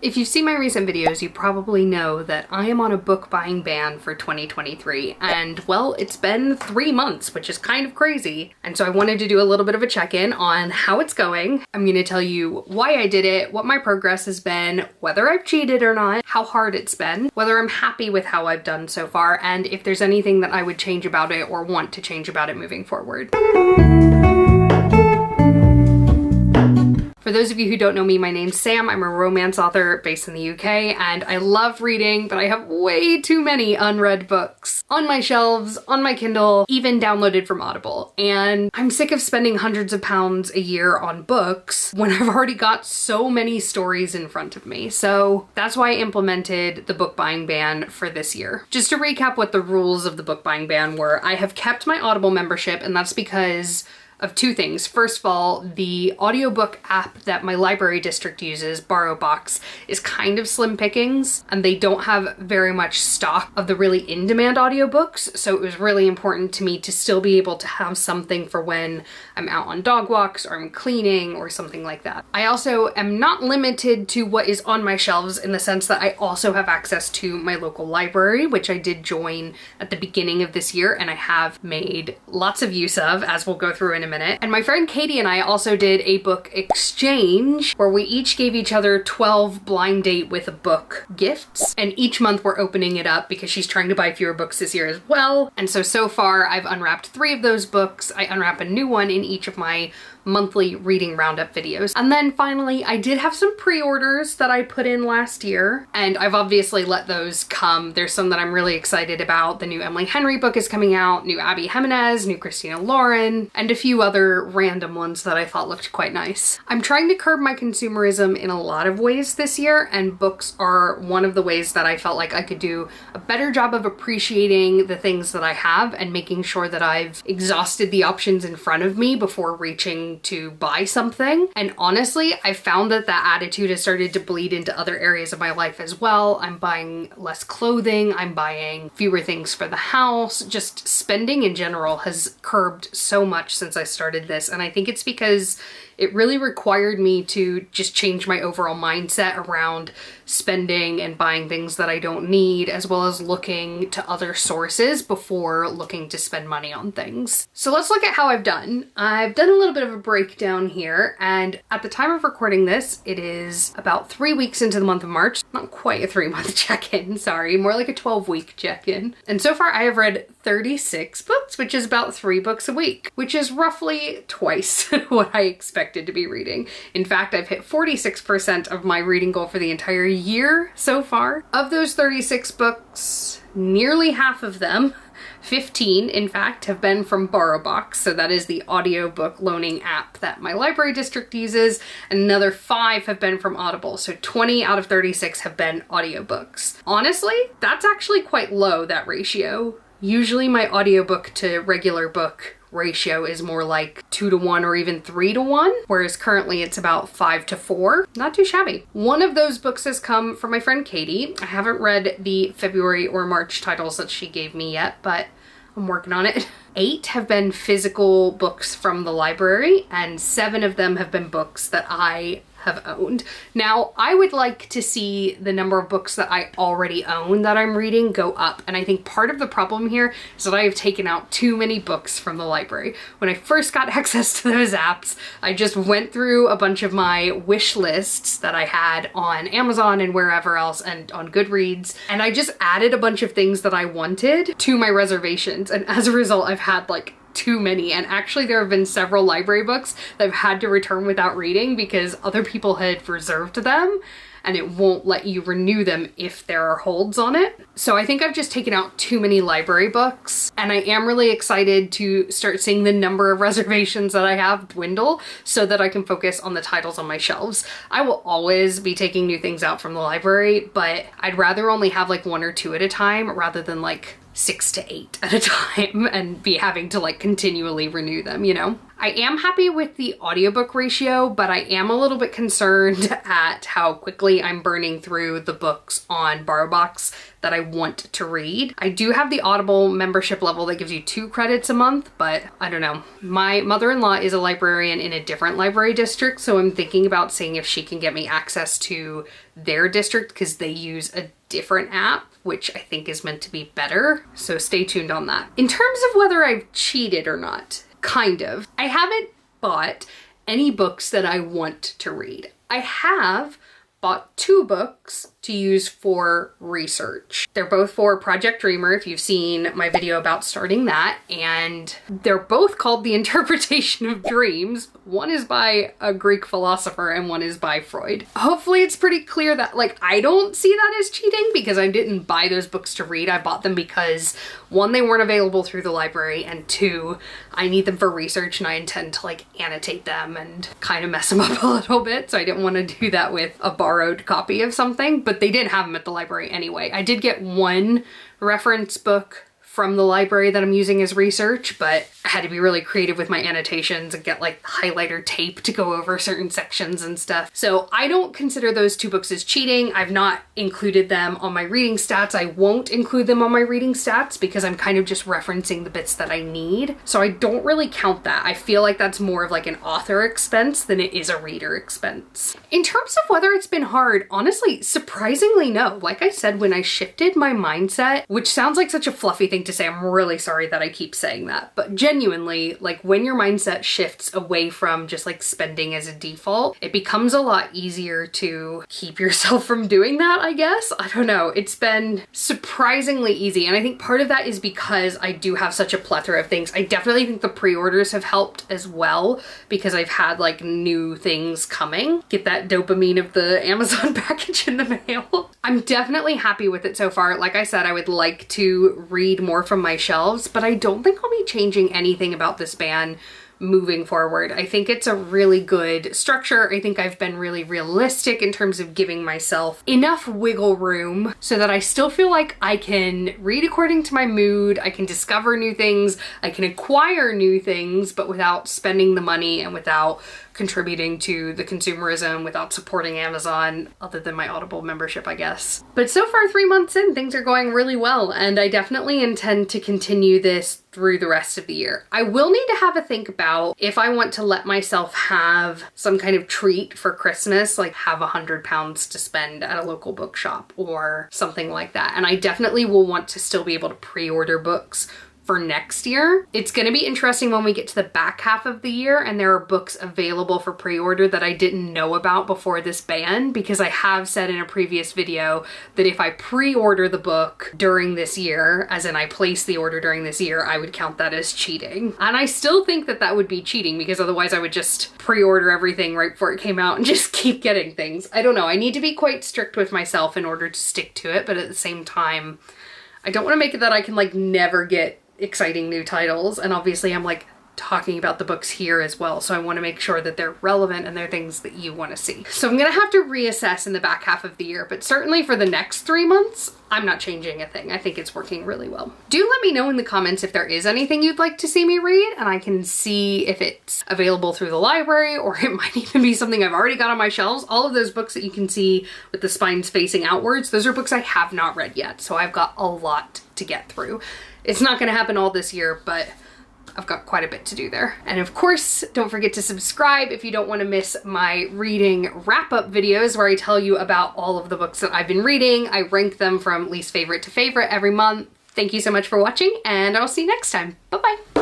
If you've seen my recent videos, you probably know that I am on a book buying ban for 2023, and well, it's been 3 months, which is kind of crazy. And so I wanted to do a little bit of a check-in on how it's going. I'm gonna tell you why I did it, what my progress has been, whether I've cheated or not, how hard it's been, whether I'm happy with how I've done so far, and if there's anything that I would change about it or want to change about it moving forward. For those of you who don't know me, my name's Sam. I'm a romance author based in the UK, and I love reading, but I have way too many unread books on my shelves, on my Kindle, even downloaded from Audible. And I'm sick of spending hundreds of pounds a year on books when I've already got so many stories in front of me. So that's why I implemented the book buying ban for this year. Just to recap what the rules of the book buying ban were, I have kept my Audible membership, and that's because of two things. First of all, the audiobook app that my library district uses, BorrowBox, is kind of slim pickings, and they don't have very much stock of the really in-demand audiobooks, so it was really important to me to still be able to have something for when I'm out on dog walks or I'm cleaning or something like that. I also am not limited to what is on my shelves in the sense that I also have access to my local library, which I did join at the beginning of this year, and I have made lots of use of, as we'll go through in a minute. And my friend Katie and I also did a book exchange where we each gave each other 12 blind date with a book gifts, and each month we're opening it up because she's trying to buy fewer books this year as well. And so far I've unwrapped 3 of those books. I unwrap a new one in each of my monthly reading roundup videos. And then finally, I did have some pre-orders that I put in last year, and I've obviously let those come. There's some that I'm really excited about. The new Emily Henry book is coming out, new Abby Jimenez, new Christina Lauren, and a few other random ones that I thought looked quite nice. I'm trying to curb my consumerism in a lot of ways this year, and books are one of the ways that I felt like I could do a better job of appreciating the things that I have and making sure that I've exhausted the options in front of me before reaching to buy something. And honestly, I found that that attitude has started to bleed into other areas of my life as well. I'm buying less clothing, I'm buying fewer things for the house. Just spending in general has curbed so much since I started this, and I think it's because it really required me to just change my overall mindset around spending and buying things that I don't need, as well as looking to other sources before looking to spend money on things. So let's look at how I've done. I've done a little bit of a breakdown here, and at the time of recording this, it is about 3 weeks into the month of March. Not quite a 3-month check-in, sorry, more like a 12-week check-in. And so far I have read 36 books, which is about 3 books a week, which is roughly twice what I expected to be reading. In fact, I've hit 46% of my reading goal for the entire year so far. Of those 36 books, nearly half of them, 15 in fact, have been from BorrowBox, so that is the audiobook loaning app that my library district uses, and another 5 have been from Audible, so 20 out of 36 have been audiobooks. Honestly, that's actually quite low, that ratio. Usually my audiobook to regular book ratio is more like 2 to 1 or even 3 to 1, whereas currently it's about 5 to 4. Not too shabby. One of those books has come from my friend Katie. I haven't read the February or March titles that she gave me yet, but I'm working on it. 8 have been physical books from the library, and 7 of them have been books that I have owned. Now, I would like to see the number of books that I already own that I'm reading go up, and I think part of the problem here is that I have taken out too many books from the library. When I first got access to those apps, I just went through a bunch of my wish lists that I had on Amazon and wherever else and on Goodreads, and I just added a bunch of things that I wanted to my reservations, and as a result, I've had like too many, and actually there have been several library books that I've had to return without reading because other people had reserved them and it won't let you renew them if there are holds on it. So I think I've just taken out too many library books, and I am really excited to start seeing the number of reservations that I have dwindle so that I can focus on the titles on my shelves. I will always be taking new things out from the library, but I'd rather only have like 1 or 2 at a time rather than like 6 to 8 at a time and be having to like continually renew them, you know? I am happy with the audiobook ratio, but I am a little bit concerned at how quickly I'm burning through the books on BorrowBox that I want to read. I do have the Audible membership level that gives you 2 credits a month, but I don't know. My mother-in-law is a librarian in a different library district, so I'm thinking about seeing if she can get me access to their district because they use a different app, which I think is meant to be better. So stay tuned on that. In terms of whether I've cheated or not, kind of. I haven't bought any books that I want to read. I have bought 2 books to use for research. They're both for Project Dreamer, if you've seen my video about starting that, and they're both called The Interpretation of Dreams. One is by a Greek philosopher and one is by Freud. Hopefully it's pretty clear that, like, I don't see that as cheating because I didn't buy those books to read. I bought them because 1, they weren't available through the library, and 2, I need them for research and I intend to like annotate them and kind of mess them up a little bit, so I didn't want to do that with a borrowed copy of something, but they didn't have them at the library anyway. I did get 1 reference book from the library that I'm using as research, but I had to be really creative with my annotations and get like highlighter tape to go over certain sections and stuff. So I don't consider those 2 books as cheating. I've not included them on my reading stats. I won't include them on my reading stats because I'm kind of just referencing the bits that I need. So I don't really count that. I feel like that's more of like an author expense than it is a reader expense. In terms of whether it's been hard, honestly, surprisingly no. Like I said, when I shifted my mindset, which sounds like such a fluffy thing to say, I'm really sorry that I keep saying that, but genuinely, like when your mindset shifts away from just like spending as a default, it becomes a lot easier to keep yourself from doing that, I guess. I don't know. It's been surprisingly easy. And I think part of that is because I do have such a plethora of things. I definitely think the pre-orders have helped as well because I've had like new things coming. Get that dopamine of the Amazon package in the mail. I'm definitely happy with it so far. Like I said, I would like to read more from my shelves, but I don't think I'll be changing anything about this ban moving forward. I think it's a really good structure. I think I've been really realistic in terms of giving myself enough wiggle room so that I still feel like I can read according to my mood, I can discover new things, I can acquire new things, but without spending the money and without contributing to the consumerism, without supporting Amazon, other than my Audible membership, I guess. But so far, 3 months in, things are going really well, and I definitely intend to continue this through the rest of the year. I will need to have a think about if I want to let myself have some kind of treat for Christmas, like have £100 to spend at a local bookshop or something like that. And I definitely will want to still be able to pre-order books for next year. It's going to be interesting when we get to the back half of the year and there are books available for pre-order that I didn't know about before this ban, because I have said in a previous video that if I pre-order the book during this year, as in I place the order during this year, I would count that as cheating. And I still think that that would be cheating because otherwise I would just pre-order everything right before it came out and just keep getting things. I don't know. I need to be quite strict with myself in order to stick to it, but at the same time, I don't want to make it that I can like never get exciting new titles, and obviously I'm like talking about the books here as well, so I want to make sure that they're relevant and they're things that you want to see. So I'm gonna have to reassess in the back half of the year, but certainly for the next 3 months, I'm not changing a thing. I think it's working really well. Do let me know in the comments if there is anything you'd like to see me read, and I can see if it's available through the library, or it might even be something I've already got on my shelves. All of those books that you can see with the spines facing outwards, those are books I have not read yet, so I've got a lot to get through. It's not gonna happen all this year, but I've got quite a bit to do there. And of course, don't forget to subscribe if you don't want to miss my reading wrap-up videos where I tell you about all of the books that I've been reading. I rank them from least favorite to favorite every month. Thank you so much for watching, and I'll see you next time. Bye-bye.